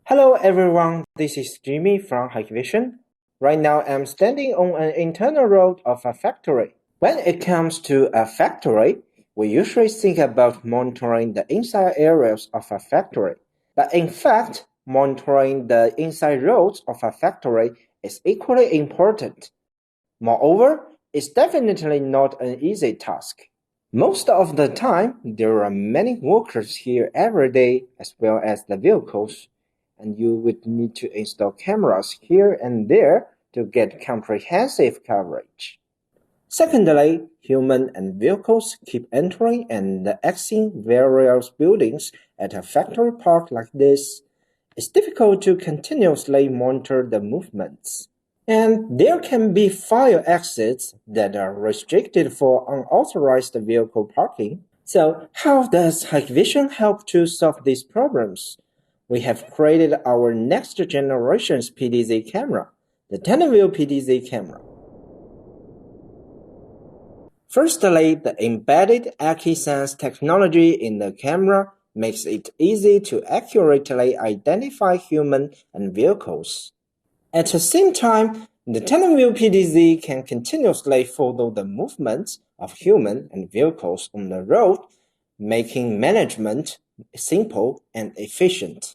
Hello everyone, this is Jimmy from Hikvision. Right now I'm standing on an internal road of a factory. When it comes to a factory, we usually think about monitoring the inside areas of a factory. But in fact, monitoring the inside roads of a factory is equally important. Moreover, it's definitely not an easy task. Most of the time, there are many workers here every day as well as the vehicles, and you would need to install cameras here and there to get comprehensive coverage. Secondly, humans and vehicles keep entering and exiting various buildings at a factory park like this. It's difficult to continuously monitor the movements. And there can be fire exits that are restricted for unauthorized vehicle parking. So how does Hikvision help to solve these problems? We have created our next generation's PTZ camera, the TandemVu PTZ camera. Firstly, the embedded AccuSense technology in the camera makes it easy to accurately identify humans and vehicles. At the same time, the TandemVu PTZ can continuously follow the movements of humans and vehicles on the road, making management simple and efficient.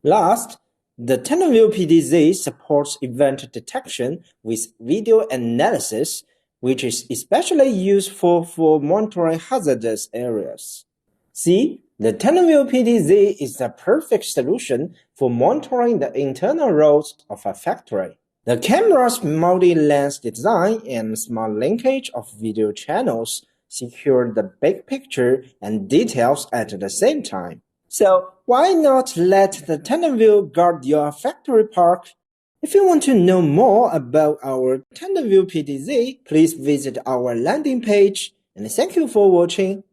Last, the TandemVu PTZ supports event detection with video analysis, which is especially useful for monitoring hazardous areas. See, the TandemVu PTZ is the perfect solution for monitoring the internal roads of a factory. The camera's multi-lens design and smart linkage of video channels secure the big picture and details at the same time. So why not let the TandemVu guard your factory park? If you want to know more about our TandemVu PTZ, please visit our landing page, and thank you for watching.